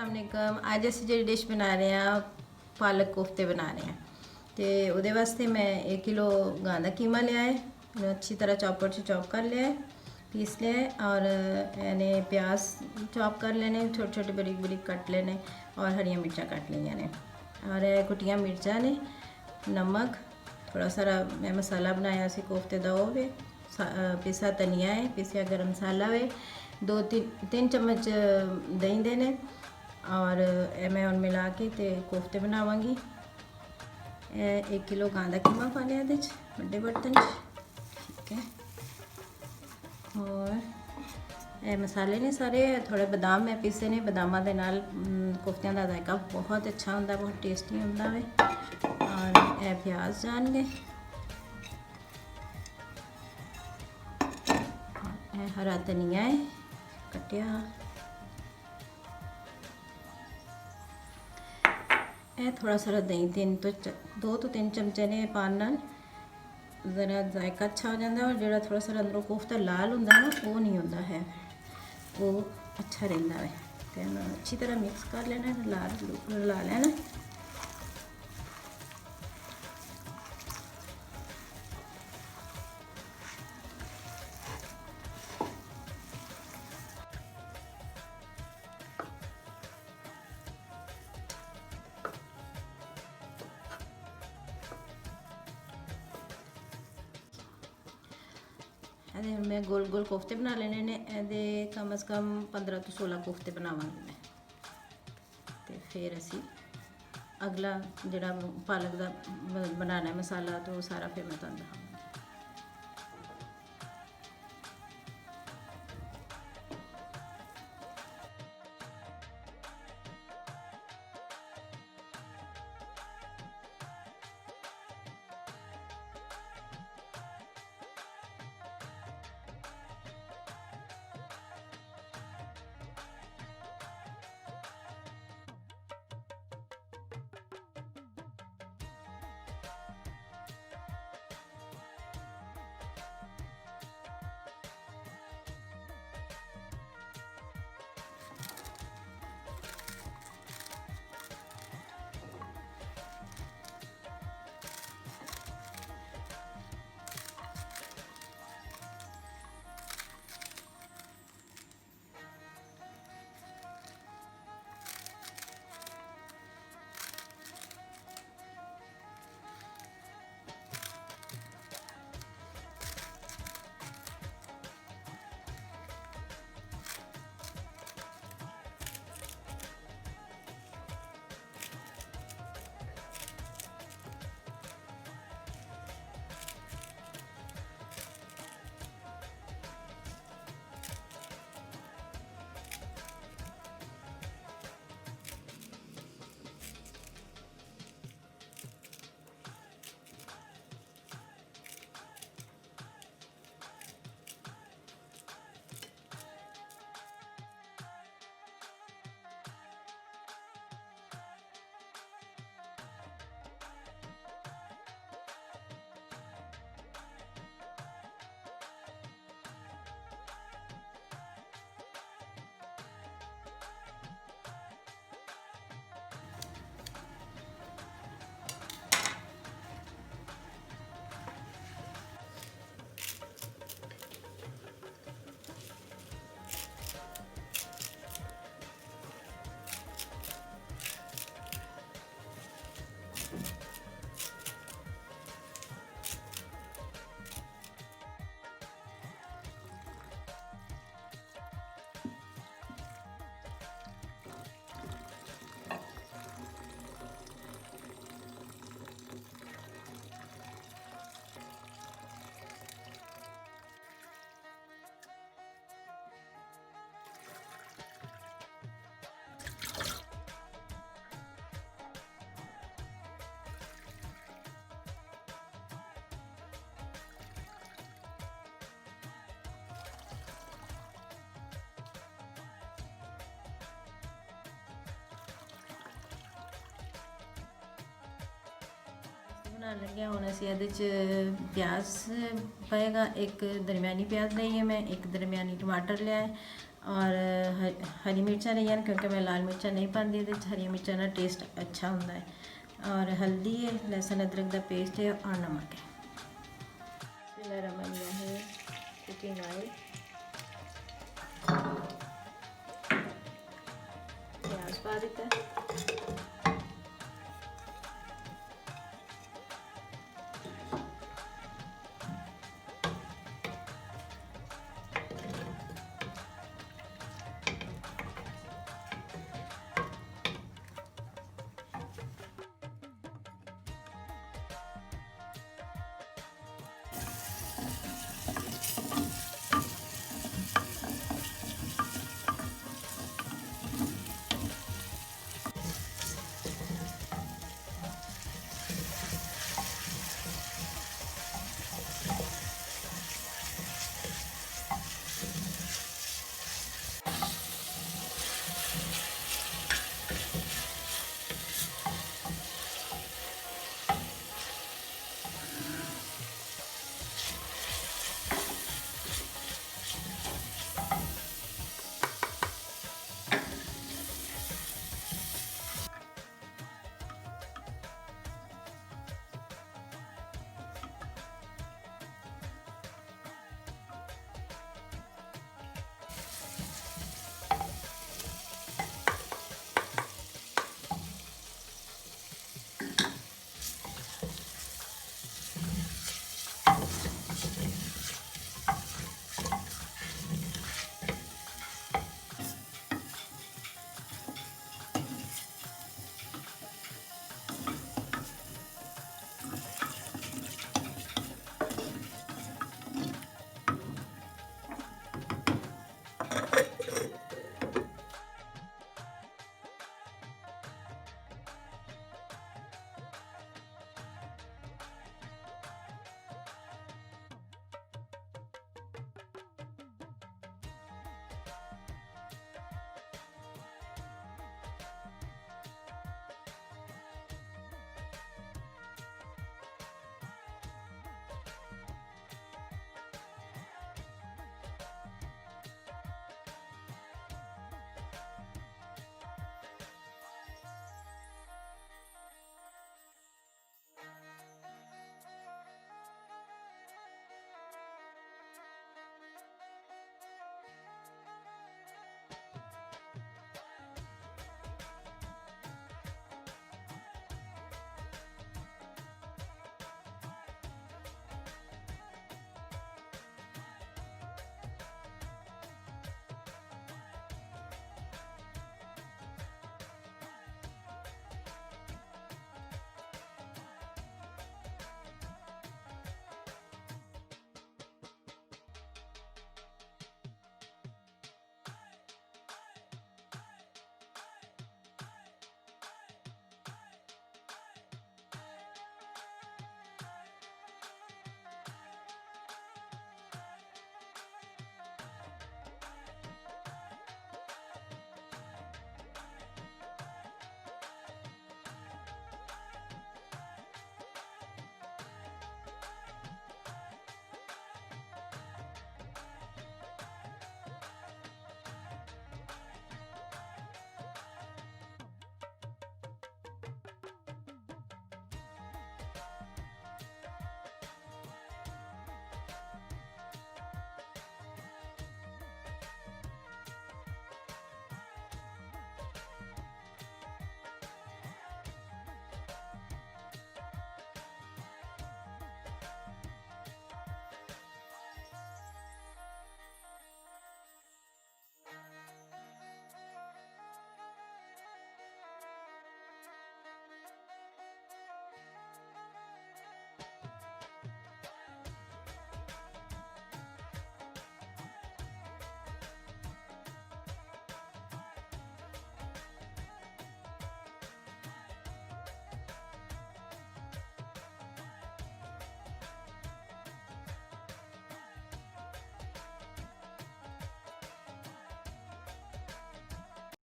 अस्सलाम अज असी जी डिश बना रहे हैं पालक कोफ्ते बना रहे हैं। तो वो वास्ते मैं 1 किलो गां का कीमा लिया है, अच्छी तरह चॉपर से चॉप कर लिया है, पीस लिया है। और यानी प्याज चॉप कर लेने, छोटे छोटे बारीक बारीक कट लेने, और हरिया मिर्चा कट लिया ने, और कुटिया मिर्चा ने, नमक, थोड़ा सारा मैं मसाला बनाया सी कोफ्ते का वो वे, पिसा धनिया है, पिसिया गर्म मसाला वे, 2-3 चम्मच दही देने, और मैं उन मिला के ते कोफ्ते बनावांगी। 1 किलो गां का कीमा पा लिया बड़े बर्तन, ठीक है। और मसाले ने सारे, थोड़े बादाम मैं पीसे ने, बादामां दे नाल कोफ्तियां दा जायका बहुत अच्छा होंदा, बहुत टेस्टी होंदा वे। और प्याज जान हरा धनिया है कटिया, थोड़ा सारा दही 2 तो 3 चमचे ने पान नाल ज़रा जायका अच्छा हो जाता है। और जो थोड़ा सारा अंदरों कोफ्ता लाल होंदा ना, वो नहीं होता है, वो अच्छा रहिंदा है। तो अच्छी तरह मिक्स कर लेना, ला लेना। मैं गोल गोल कोफ्ते बना लेने ने, कम से कम 15 तो 16 कोफ्ते बनावांगी मैं। तो फिर असी अगला जिहड़ा पालक का बनाना है मसाला, तो सारा फिर मैं तुहानूं दिखावांगी। बना लगे हूँ असी ये प्याज पाएगा, एक दरमियानी प्याज ली है मैं, एक दरमियानी टमाटर लिया है, और हरी मिर्चा रही क्योंकि मैं लाल मिर्चा नहीं पाती ਇਹਦੇ 'ਚ हरी मिर्चा ਨਾਲ टेस्ट अच्छा ਹੁੰਦਾ है। और हल्दी है, लहसुन अदरक का पेस्ट है और नमक है। फिर रमा लिया है कुकिंग ऑयल, प्याज पा दिता है,